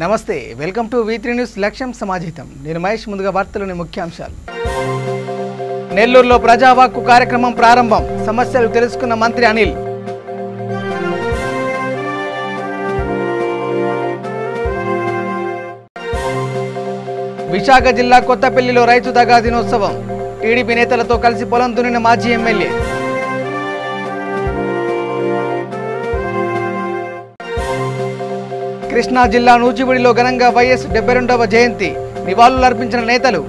నమస్తే, welcome to V3 news లక్ష్యం సమాజితం. నేను మహేష్. ముందుగా వార్తలోని ముఖ్యాంశాలు. నెల్లూరులో ప్రజావాక్కు కార్యక్రమం ప్రారంభం. సమస్యలు తెలుసుకున్న మంత్రి అనిల్. విశాఖ జిల్లా కొత్తపల్లిలో రైతు దగా దినోత్సవం. టీడీపీ నేతలతో కలిసి పొలం దున్నిన మాజీ ఎమ్మెల్యే. కృష్ణా జిల్లా నూజివీడులో ఘనంగా వైఎస్ 72వ జయంతి. నివాళులర్పించిన నేతలు.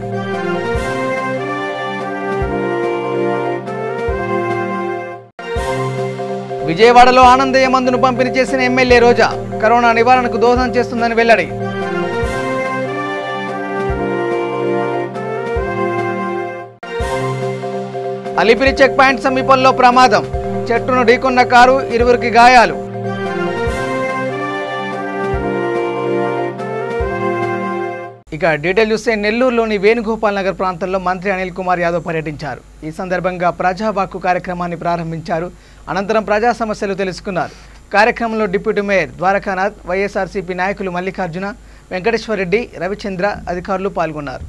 విజయవాడలో ఆనందయ్య మందును పంపిణీ చేసిన ఎమ్మెల్యే రోజా. కరోనా నివారణకు దోహదం చేస్తుందని వెల్లడి. అలిపిరి చెక్ పాయింట్ సమీపంలో ప్రమాదం. చెట్టును ఢీకొన్న కారు, 2కి గాయాలు. ఇక డీటెయిల్ చూస్తే నెల్లూరులోని వేణుగోపాల్ నగర్ ప్రాంతంలో మంత్రి అనిల్ కుమార్ యాదవ్ పర్యటించారు. ఈ సందర్భంగా ప్రజావాక్కు కార్యక్రమాన్ని ప్రారంభించారు. అనంతరం ప్రజా సమస్యలు తెలుసుకున్నారు. కార్యక్రమంలో డిప్యూటీ మేయర్ ద్వారకానాథ్, వైఎస్ఆర్సీపీ నాయకులు మల్లికార్జున, వెంకటేశ్వర రెడ్డి, రవిచంద్ర అధికారులు పాల్గొన్నారు.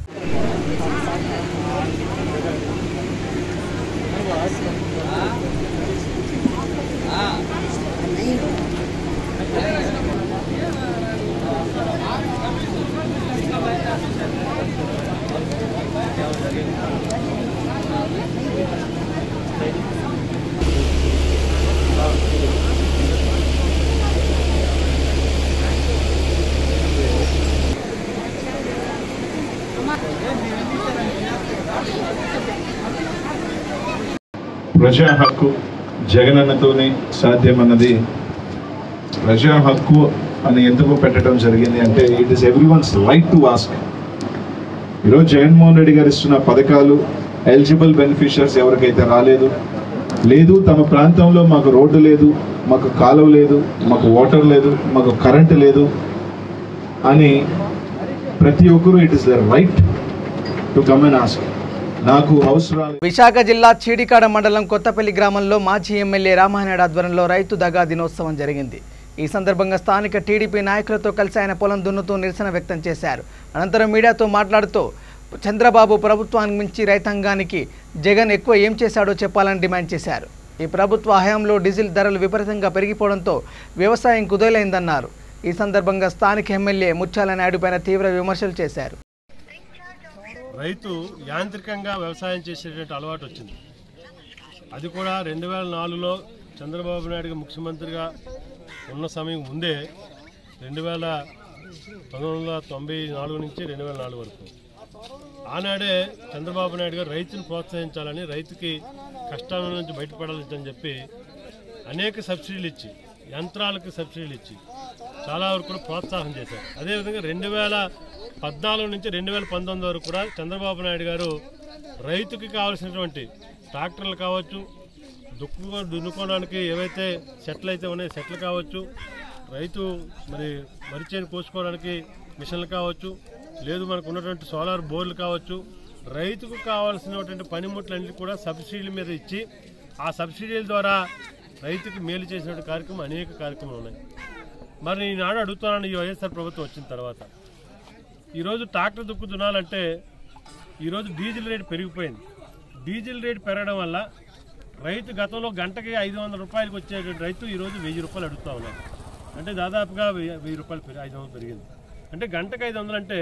ప్రజా హక్కు జగనన్నతోనే సాధ్యమన్నది. ప్రజా హక్కు అని ఎందుకు పెట్టడం జరిగింది అంటే it is everyone's right to ask. ఈరోజు జగన్మోహన్ రెడ్డి గారు ఇస్తున్న పథకాలు ఎలిజిబుల్ బెనిఫిషియర్స్ ఎవరికైతే లేదు, తమ ప్రాంతంలో మాకు రోడ్డు లేదు, మాకు కాలువ లేదు, మాకు వాటర్ లేదు, మాకు కరెంటు లేదు అని ప్రతి ఒక్కరూ it is the right to come and ask. నాకు అవసరాలు. విశాఖ జిల్లా చీడికాడ మండలం కొత్తపల్లి గ్రామంలో మాజీ ఎమ్మెల్యే రామానాయుడు ఆధ్వర్యంలో రైతు దగా దినోత్సవం జరిగింది. ఈ సందర్భంగా స్థానిక టీడీపీ నాయకులతో కలిసి ఆయన పొలం దున్నుతూ నిరసన వ్యక్తం చేశారు. అనంతరం మీడియాతో మాట్లాడుతూ చంద్రబాబు ప్రభుత్వానికి మించి రైతాంగానికి జగన్ ఎక్కువ ఏం చేశాడో చెప్పాలని డిమాండ్ చేశారు. ఈ ప్రభుత్వ హయాంలో డీజిల్ ధరలు విపరీతంగా పెరిగిపోవడంతో వ్యవసాయం కుదేలైందన్నారు. ఈ సందర్భంగా స్థానిక ఎమ్మెల్యే ముత్యాల నాయుడు పైన తీవ్ర విమర్శలు చేశారు. రైతు యాంత్రికంగా వ్యవసాయం చేసేటువంటి అలవాటు వచ్చింది. అది కూడా 2004లో చంద్రబాబు నాయుడుగా ముఖ్యమంత్రిగా ఉన్న సమయం ముందే 1994 నుంచి 2004 వరకు ఆనాడే చంద్రబాబు నాయుడు గారు రైతును ప్రోత్సహించాలని, రైతుకి కష్టాల నుంచి బయటపడాలని చెప్పి అనేక సబ్సిడీలు ఇచ్చి, యంత్రాలకు సబ్సిడీలు ఇచ్చి చాలా వరకు కూడా ప్రోత్సాహం చేశారు. అదేవిధంగా 2014 నుంచి 2019 వరకు కూడా చంద్రబాబు నాయుడు గారు రైతుకి కావాల్సినటువంటి ట్రాక్టర్లు కావచ్చు, దున్నుకోవడానికి ఏవైతే సెట్లు అయితే ఉన్నాయో సెట్లు కావచ్చు, రైతు వరి చేను కోసుకోవడానికి మిషన్లు కావచ్చు, లేదు మనకు ఉన్నటువంటి సోలార్ బోర్లు కావచ్చు, రైతుకు కావాల్సినటువంటి పనిముట్లన్నీ కూడా సబ్సిడీల మీద ఇచ్చి ఆ సబ్సిడీల ద్వారా రైతుకి మేలు చేసినటువంటి కార్యక్రమం అనేక కార్యక్రమాలు ఉన్నాయి. మరి ఈనాడు అడుగుతున్నాను, ఈ వైఎస్ఆర్ ప్రభుత్వం వచ్చిన తర్వాత ఈరోజు ట్రాక్టర్ దుక్కు దున్నాలంటే ఈరోజు డీజిల్ రేటు పెరిగిపోయింది. డీజిల్ రేటు పెరగడం వల్ల రైతు గతంలో గంటకి 500 రూపాయలకు వచ్చేటువంటి రైతు ఈరోజు 1000 రూపాయలు అడుగుతూ ఉన్నారు. అంటే దాదాపుగా 1000 రూపాయలు 500 పెరిగింది. అంటే గంటకు 500 అంటే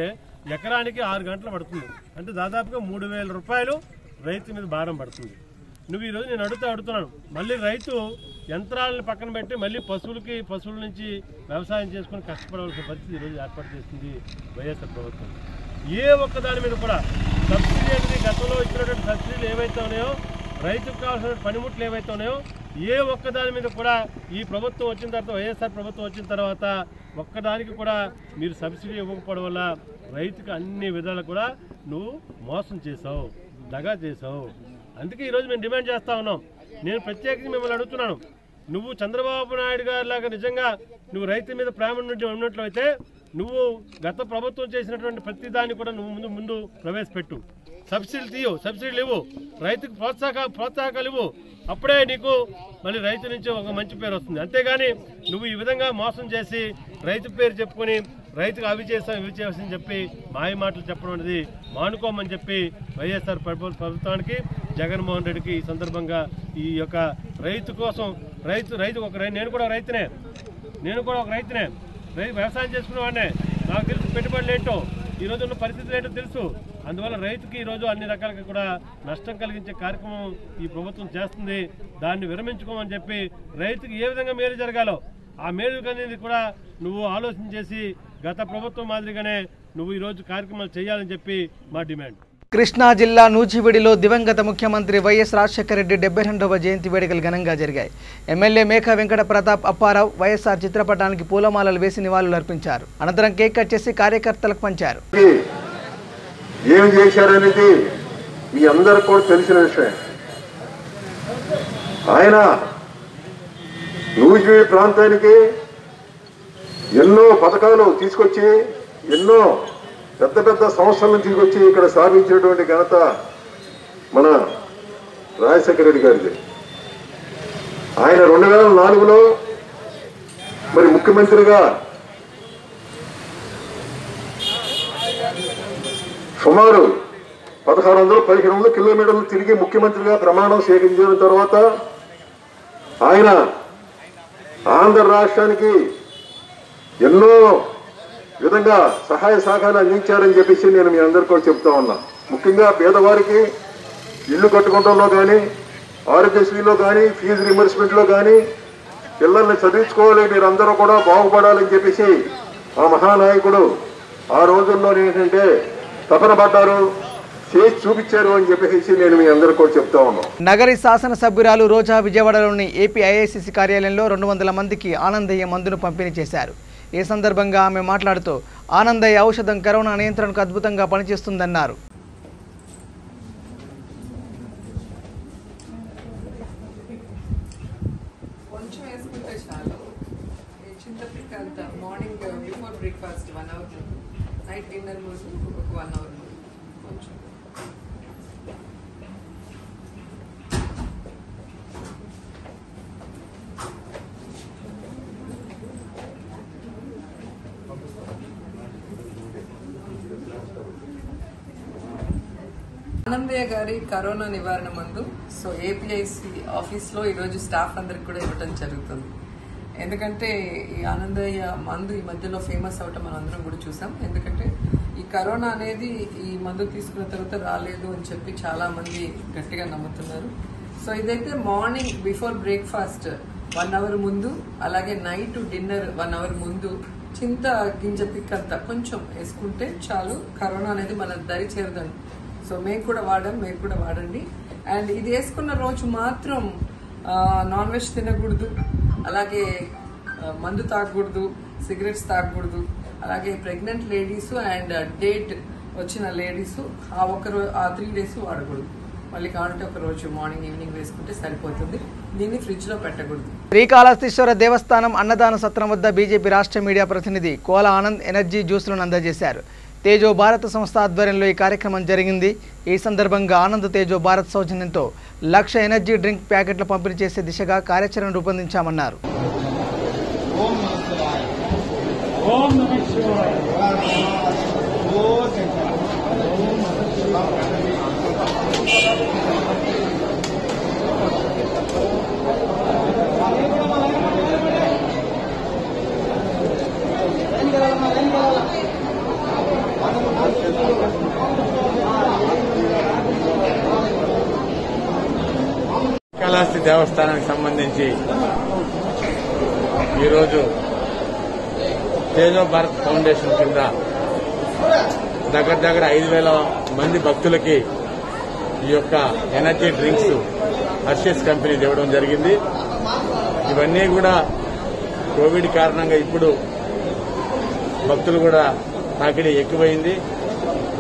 ఎకరానికి 6 గంటలు పడుతుంది. అంటే దాదాపుగా 3000 రూపాయలు రైతు మీద భారం పడుతుంది. నువ్వు ఈరోజు నేను అడుగుతున్నాను, మళ్ళీ రైతు యంత్రాలను పక్కన పెట్టి మళ్ళీ పశువుల నుంచి వ్యవసాయం చేసుకుని కష్టపడవలసిన పరిస్థితి ఈరోజు ఏర్పాటు చేస్తుంది వైఎస్ఆర్ ప్రభుత్వం. ఏ ఒక్క దాని మీద కూడా సబ్సిడీ అనేది గతంలో ఇచ్చినటువంటి సబ్సిడీలు ఏవైతే ఉన్నాయో, రైతుకు కావాల్సిన పనిముట్లు ఏవైతే ఉన్నాయో, ఏ ఒక్క దాని మీద కూడా ఈ ప్రభుత్వం వచ్చిన తర్వాత, వైఎస్ఆర్ ప్రభుత్వం వచ్చిన తర్వాత ఒక్కదానికి కూడా మీరు సబ్సిడీ ఇవ్వకపోవడం వల్ల రైతుకు అన్ని విధాలు కూడా నువ్వు మోసం చేసావు, దగా చేసావు. అందుకే ఈరోజు మేము డిమాండ్ చేస్తూ ఉన్నాం. నేను ప్రత్యేకించి మిమ్మల్ని అడుగుతున్నాను, నువ్వు చంద్రబాబు నాయుడు గారి లాగా నిజంగా నువ్వు రైతు మీద ప్రేమ ఉన్నట్లయితే నువ్వు గత ప్రభుత్వం చేసినటువంటి ప్రతి దాన్ని కూడా నువ్వు ముందు ప్రవేశపెట్టు. సబ్సిడీలు తీయు, సబ్సిడీలు ఇవ్వు, రైతుకు ప్రోత్సాహకాలు ఇవ్వు. అప్పుడే నీకు మళ్ళీ రైతు నుంచి ఒక మంచి పేరు వస్తుంది. అంతేగాని నువ్వు ఈ విధంగా మోసం చేసి రైతు పేరు చెప్పుకొని రైతుకు అవి చేస్తాం ఇవి చేస్తామని చెప్పి మాయ మాటలు చెప్పడం అనేది మానుకోమని చెప్పి వైఎస్ఆర్ ప్రభుత్వానికి జగన్మోహన్ రెడ్డికి ఈ సందర్భంగా ఈ యొక్క రైతు కోసం నేను కూడా ఒక రైతునే వ్యవసాయం చేసుకునేవాడినే. నాకు తెలుసు పెట్టుబడులు ఏంటో, ఈ రోజు ఉన్న పరిస్థితులు ఏంటో తెలుసు. అందువల్ల రైతుకి ఈరోజు అన్ని రకాలుగా కూడా నష్టం కలిగించే కార్యక్రమం ఈ ప్రభుత్వం చేస్తుంది. దాన్ని విరమించుకోమని చెప్పి రైతుకి ఏ విధంగా మేలు జరగాలో ఆ మేలు అనేది కూడా నువ్వు ఆలోచన చేసి గత ప్రభుత్వం మాదిరిగానే నువ్వు ఈరోజు కార్యక్రమాలు చేయాలని చెప్పి మా డిమాండ్. కృష్ణా జిల్లా నూజివీడులో దివంగత ముఖ్యమంత్రి వైఎస్ రాజశేఖర రెడ్డి 72వ జయంతి వేడుకలు ఘనంగా జరిగాయి. ఎమ్మెల్యే మేకా వెంకట ప్రతాప్ అప్పారావు వైఎస్ఆర్ చిత్రపటానికి పూలమాలలు వేసి నివాళులు అర్పించారు. అనంతరం కేక్ కట్ చేసి కార్యకర్తలకు పంచారు. ఏం చేశారనేది మీ అందరికి కూడా తెలిసిన విషయం. ఆయన నూజివీడు ప్రాంతానికి ఎన్నో పథకాలు తీసుకొచ్చి ఎన్నో పెద్ద పెద్ద సంస్థలను తీసుకొచ్చి ఇక్కడ స్థాపించినటువంటి ఘనత మన రాజశేఖర రెడ్డి గారిది. ఆయన 2004లో మరి ముఖ్యమంత్రిగా సుమారు 1600-1700 కిలోమీటర్లు తిరిగి ముఖ్యమంత్రిగా ప్రమాణం స్వీకరించిన తర్వాత ఆయన ఆంధ్ర రాష్ట్రానికి ఎన్నో విధంగా సహాయ సహకారాలు అందించారని చెప్పేసి నేను మీ అందరికీ కూడా చెప్తా ఉన్నా. ముఖ్యంగా పేదవారికి ఇల్లు కట్టుకోవడంలో కానీ, ఆరోగ్యశ్రీలో కానీ, ఫీజు రియంబర్స్మెంట్లో కానీ, పిల్లల్ని చదివించుకోవాలి, మీరందరూ కూడా బాగుపడాలని చెప్పేసి ఆ మహానాయకుడు ఆ రోజుల్లో ఏంటంటే తపన పడ్డారు, చేసి చూపించారు అని చెప్పేసి నేను మీ అందరికీ కూడా చెప్తా ఉన్నాను. నగరి శాసనసభ్యురాలు రోజా విజయవాడలోని ఏపీ ఐఐసిసి కార్యాలయంలో 200 మందికి ఆనందయ్య మందును పంపిణీ చేశారు. ఈ సందర్భంగా ఆమె మాట్లాడుతూ ఆనందయ్య ఔషధం కరోనా నియంత్రణకు అద్భుతంగా పనిచేస్తుందన్నారు. కొంచెం వేసుకుంటే చాలు. చింతపిక్క morning before breakfast 1 hour, night dinner ముందు ఒక 1 అవర్ కొంచెం. ఆనందయ్య గారి కరోనా నివారణ మందు సో ఏపీఐసి ఆఫీస్లో ఈరోజు స్టాఫ్ అందరికి కూడా ఇవ్వటం జరుగుతుంది. ఎందుకంటే ఈ ఆనందయ్య మందు ఈ మధ్యలో ఫేమస్ అవటం మనం అందరం కూడా చూసాం. ఎందుకంటే ఈ కరోనా అనేది ఈ మందు తీసుకున్న తర్వాత రాలేదు అని చెప్పి చాలా మంది గట్టిగా నమ్ముతున్నారు. సో ఇదైతే మార్నింగ్ బిఫోర్ బ్రేక్ఫాస్ట్ 1 అవర్ ముందు, అలాగే నైట్ డిన్నర్ 1 అవర్ ముందు చింత గింజ పిక్కంతా కొంచెం వేసుకుంటే చాలు, కరోనా అనేది మన దరి చేరదండి. సో మేము కూడా మీరు కూడా వాడండి. అండ్ ఇది వేసుకున్న రోజు మాత్రం నాన్ వెజ్ తినకూడదు, అలాగే మందు తాగకూడదు, సిగరెట్స్ తాగకూడదు, అలాగే ప్రెగ్నెంట్ లేడీస్ అండ్ డేట్ వచ్చిన లేడీస్ ఆ 3 days వాడకూడదు. మళ్ళీ కావాలంటే ఒక రోజు మార్నింగ్ ఈవినింగ్ వేసుకుంటే సరిపోతుంది. దీన్ని ఫ్రిడ్జ్ లో పెట్టకూడదు. శ్రీకాళహస్తీశ్వర దేవస్థానం అన్నదాన సత్రం వద్ద బీజేపీ రాష్ట్ర మీడియా ప్రతినిధి కోల ఆనంద్ ఎనర్జీ జ్యూస్లను అందజేశారు. తేజో భారత్ సంస్థ ఆధ్వర్యంలో ఈ కార్యక్రమం జరిగింది. ఈ సందర్భంగా ఆనంద్ తేజో భారత్ సౌజన్యంతో 1,00,000 ఎనర్జీ డ్రింక్ ప్యాకెట్లు పంపిణీ చేసే దిశగా కార్యాచరణ రూపొందించామన్నారు. శ్రీకాళహస్తి దేవస్థానానికి సంబంధించి ఈరోజు తేజో భారత్ ఫౌండేషన్ కింద దగ్గర 5,000 మంది భక్తులకి ఈ యొక్క ఎనర్జీ డ్రింక్స్ హర్షెస్ కంపెనీ ఇవ్వడం జరిగింది. ఇవన్నీ కూడా కోవిడ్ కారణంగా ఇప్పుడు భక్తులు కూడా తాకిడి ఎక్కువైంది.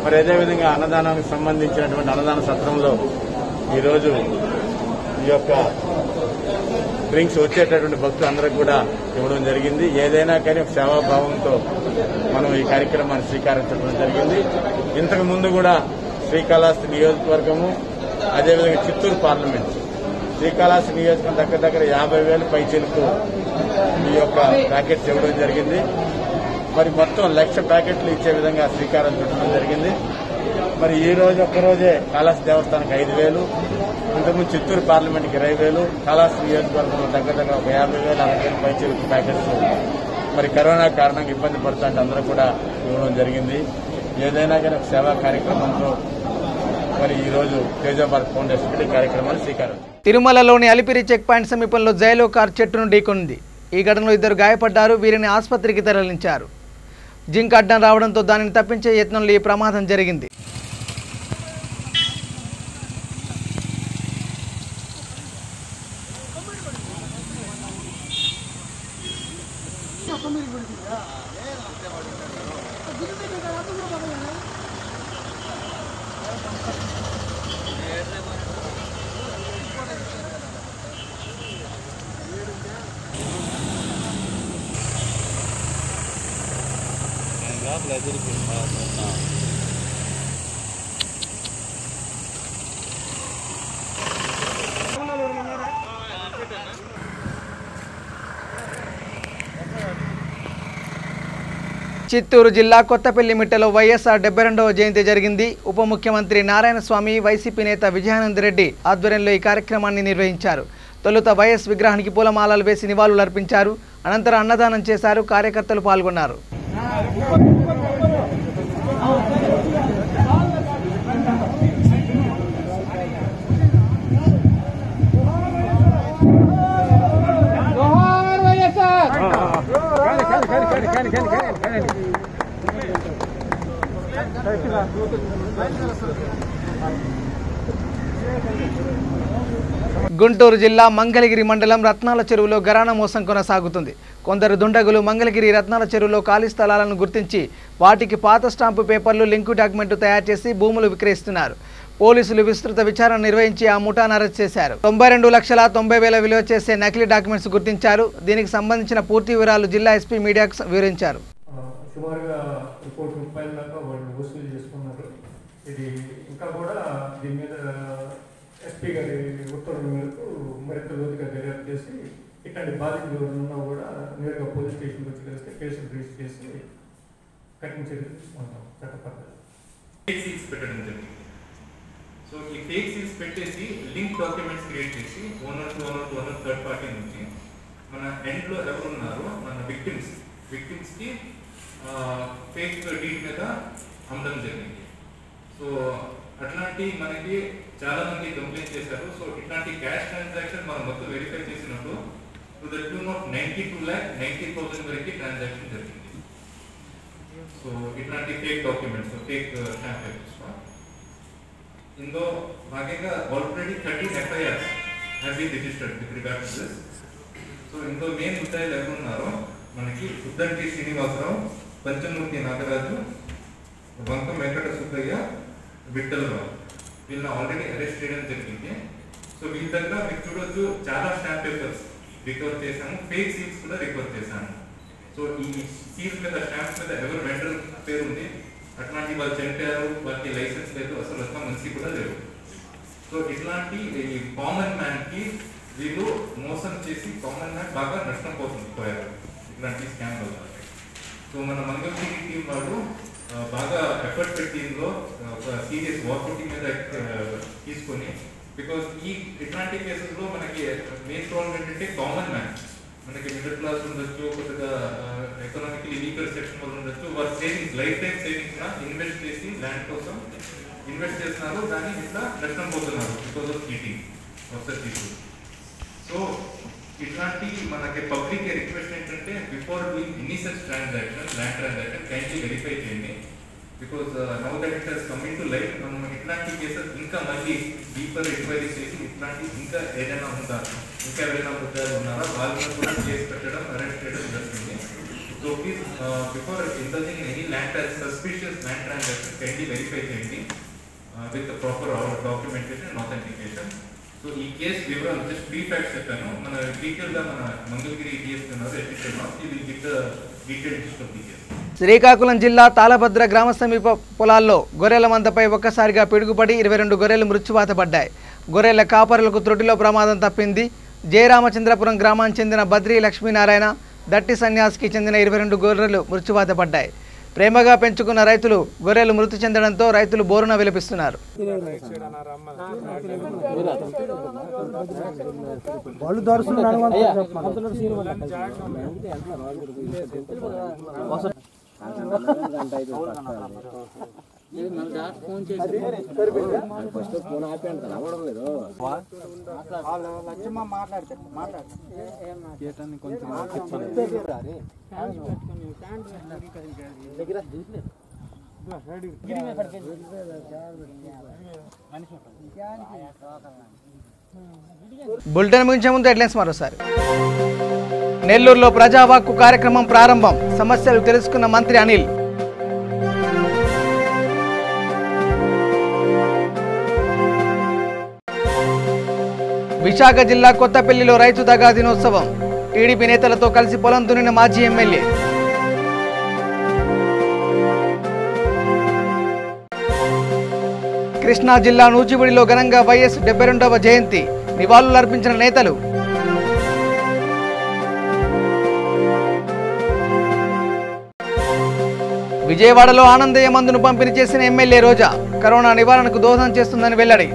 మరి అదేవిధంగా అన్నదానానికి సంబంధించినటువంటి అన్నదాన సత్రంలో ఈరోజు ఈ యొక్క డ్రింక్స్ వచ్చేటటువంటి భక్తులందరికీ కూడా ఇవ్వడం జరిగింది. ఏదైనా కానీ ఒక సేవాభావంతో మనం ఈ కార్యక్రమాన్ని శ్రీకారం చుట్టడం జరిగింది. ఇంతకు ముందు కూడా శ్రీకాళహస్తి నియోజకవర్గము, అదేవిధంగా చిత్తూరు పార్లమెంట్ శ్రీకాళహస్తి నియోజకవర్గం దగ్గర 50,000 పైచీలకు ఈ యొక్క ప్యాకెట్స్ ఇవ్వడం జరిగింది. మరి మొత్తం 1,00,000 ప్యాకెట్లు ఇచ్చే విధంగా శ్రీకారం చుట్టడం జరిగింది. మరి ఈ రోజు ఒక్కరోజే కాళహస్తి దేవస్థానానికి 5,000, ఇంతకుముందు చిత్తూరు పార్లమెంట్కి 20,000, కాళహస్తి నియోజకవర్గంలో దగ్గర ఒక 50,000, 60,000 పైచీలకు ప్యాకెట్స్ మరి కరోనా కారణంగా ఇబ్బంది పడుతుంటే అందరూ కూడా ఇవ్వడం జరిగింది. ఏదైనా కానీ ఒక సేవా కార్యక్రమంతో మరి ఈ రోజు తేజాభారత్ ఫౌండేషన్ ఈ కార్యక్రమాన్ని శ్రీకారం. తిరుమలలోని అలిపిరి చెక్ పాయింట్ సమీపంలో జైలో కార్ చెట్టును ఢీకొంది. ఈ ఘటనలో 2 గాయపడ్డారు. వీరిని ఆసుపత్రికి తరలించారు. జింక్ అడ్డం రావడంతో దానిని తప్పించే యత్నంలో ఈ ప్రమాదం జరిగింది. చిత్తూరు జిల్లా కొత్తపల్లి మిట్టలో వైఎస్ఆర్ 72వ జయంతి జరిగింది. ఉప ముఖ్యమంత్రి నారాయణస్వామి, వైసీపీ నేత విజయానంద్ రెడ్డి ఆధ్వర్యంలో ఈ కార్యక్రమాన్ని నిర్వహించారు. తొలుత వైఎస్ విగ్రహానికి పూలమాలలు వేసి నివాళులర్పించారు. అనంతరం అన్నదానం చేశారు. కార్యకర్తలు పాల్గొన్నారు. గుంటూరు జిల్లా మంగళగిరి మండలం రత్నాల చెరువులో గరాణ మోసం కొనసాగుతుంది. కొందరు దుండగులు మంగళగిరి రత్నాల చెరువులో ఖాళీ స్థలాలను గుర్తించి వాటికి పాత స్టాంపు పేపర్లు, లింకు డాక్యుమెంట్ తయారు చేసి భూములు విక్రయిస్తున్నారు. పోలీసులు విస్తృత విచారణ నిర్వహించి ఆ ముఠాను అరెస్ట్ చేశారు. 92,90,000 విలువ చేసే నకిలీ డాక్యుమెంట్స్ గుర్తించారు. దీనికి సంబంధించిన పూర్తి వివరాలు జిల్లా ఎస్పీ మీడియాకు వివరించారు. సుమారుగా 1 కోటి రూపాయల దాకా వాళ్ళు వసూలు చేసుకున్నారు. ఇది ఇంకా కూడా దీని మీద ఎస్పీ గారి ఉత్తర్వుల మేరకు మరింత లోతుగా దర్యాప్తు చేసి ఇట్లాంటి బాధితులు ఉన్నా కూడా నేరుగా పోలీస్ స్టేషన్కి వచ్చి కలిస్తే కేసులు రిజిస్టర్ చేసి కఠిన చర్యలు తీసుకుంటాం చట్టపద్ధతి. సో ఈ ఫేక్ సీల్స్ పెట్టేసి లింక్ డాక్యుమెంట్స్ క్రియేట్ చేసి owner to owner third party నుంచి మన ఎండ్లో ఎవరు ఉన్నారో మన విక్టిమ్స్కి ఫేక్ డీడ్ మీద అమ్మడం జరిగింది. సో అట్లాంటి మనకి చాలా మంది కంప్లైంట్ చేశారు. సో ఇట్లాంటి క్యాష్ ట్రాన్సాక్షన్ మనం మొత్తం వెరిఫై చేసినప్పుడు టు ద ట్యూన్ ఆఫ్ 92,90,000 వరకు ట్రాన్సాక్షన్ జరిగింది. సో ఇట్లాంటి fake documents, fake stamp papers ఇందులో భాగంగా already 13 FIRs have been registered with regard to this. So ఇందులో మెయిన్ ముద్దాయిలు ఎవరున్నారో మనకి ఉద్దంటి శ్రీనివాసరావు, పంచమూర్తి నాగరాజు, వంకం వెంకట సుబ్బయ్య, విఠలరావు వీళ్ళని ఆల్రెడీ అరెస్ట్ చేయడం జరిగింది. సో వీళ్ళ దగ్గర మీకు చూడొచ్చు చాలా స్టాంప్ పేపర్స్ రికవర్ చేశాము, ఫేక్ సీల్స్ కూడా రికవర్ చేశాము. సో ఈ సీల్స్ మీద, స్టాంప్స్ మీద ఎవరు వెండర్ పేరు ఉంది, అట్లాంటి వాళ్ళు చనిపోయారు, వాళ్ళకి లైసెన్స్ లేదు, అసలు అంతా మంచి కూడా లేవు. సో ఇట్లాంటి ఈ కామన్ మ్యాన్ కి వీళ్ళు మోసం చేసి కామన్ మ్యాన్ బాగా నష్టం పోయారు ఇట్లాంటి స్కామ్ వల్ల. సో మన మంగళగిరి టీం వాళ్ళు బాగా ఎఫర్ట్ పెట్టి ఇందులో ఒక సీరియస్ వర్క్ మీద తీసుకొని, బికాస్ ఇట్లాంటి కేసెస్ లో మనకి మెయిన్ ప్రాబ్లం ఏంటంటే కామన్ మ్యాన్, మనకి మిడిల్ క్లాస్ ఉండొచ్చు, కొద్దిగా ఎకనామికలీ వీకర్ సెక్షన్ వాళ్ళు ఉండొచ్చు, వాళ్ళ savings, life time savings invest చేసి ల్యాండ్ కోసం ఇన్వెస్ట్ చేస్తున్నారు, కానీ ఇట్లా నష్టం పోతున్నారు because of cheating of people. So ఇట్లాంటి మనకి పబ్లిక్ రిక్వెస్ట్ ఏంటంటే before doing any such transaction, land transaction kindly verify చేయండి. Because now that it has come in to life, మనం ఇట్లాంటి కేసెస్ ఇంకా మళ్ళీ డీపర్ ఎంక్వైరీ చేసి ఇట్లాంటి ఇంకా ఏదైనా ఉంటారు, ఇంకా ఎవరైనా ముద్దాలు ఉన్నారా వాళ్ళని కూడా కేసు పెట్టడం, అరెస్ట్ చేయడం జరుగుతుంది. So please before indulging in any land suspicious land transaction kindly verify చేయండి with proper documentation and authentication. So ఈ కేసు వివరాలు జస్ట్ బ్రీఫ్ ఫ్యాక్ట్స్ చెప్పాను. మన డీటెయిల్గా మన మంగళగిరి డిఎస్పీ ఉన్నారు, ఎస్పీ ఇది with detail list of the case. Srikakulam జిల్లా తాళభద్ర గ్రామ సమీప పొలాల్లో గొర్రెల మందపై ఒక్కసారిగా పిడుగుపడి 22 గొర్రెలు మృత్యువాత పడ్డాయి. గొర్రెల కాపరులకు త్రుటిలో ప్రమాదం తప్పింది. జయరామచంద్రపురం గ్రామానికి చెందిన బద్రీ లక్ష్మీనారాయణ, దట్టి సన్యాసికి చెందిన 22 గొర్రెలు మృత్యువాత పడ్డాయి. ప్రేమగా పెంచుకున్న రైతులు గొర్రెలు మృతి చెందడంతో రైతులు బోరున విలపిస్తున్నారు. బులెటిన్ ముగించే ముందు హెడ్లైన్స్ మరోసారి. నెల్లూరులో ప్రజావాక్కు కార్యక్రమం ప్రారంభం. సమస్యలు తెలుసుకున్న మంత్రి అనిల్. విశాఖ జిల్లా కొత్తపల్లిలో రైతు దగా దినోత్సవం. టీడీపీ నేతలతో కలిసి పొలం దున్నిన మాజీ ఎమ్మెల్యే. కృష్ణా జిల్లా నూజివీడులో ఘనంగా వైఎస్ 72వ జయంతి. నివాళులర్పించిన నేతలు. విజయవాడలో ఆనందయ్య మందును పంపిణీ చేసిన ఎమ్మెల్యే రోజా. కరోనా నివారణకు దోహదం చేస్తుందని వెల్లడి.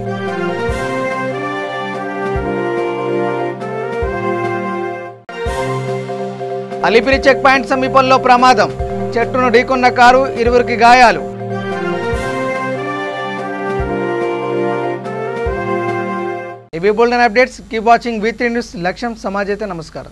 అలిపిరి చెక్ పాయింట్ సమీపంలో ప్రమాదం. చెట్టును ఢీకొన్న కారు, 2కి గాయాలు. ఇవి bulletin updates. Keep watching V3 news. లక్ష్యం సమాజైతే. నమస్కారం.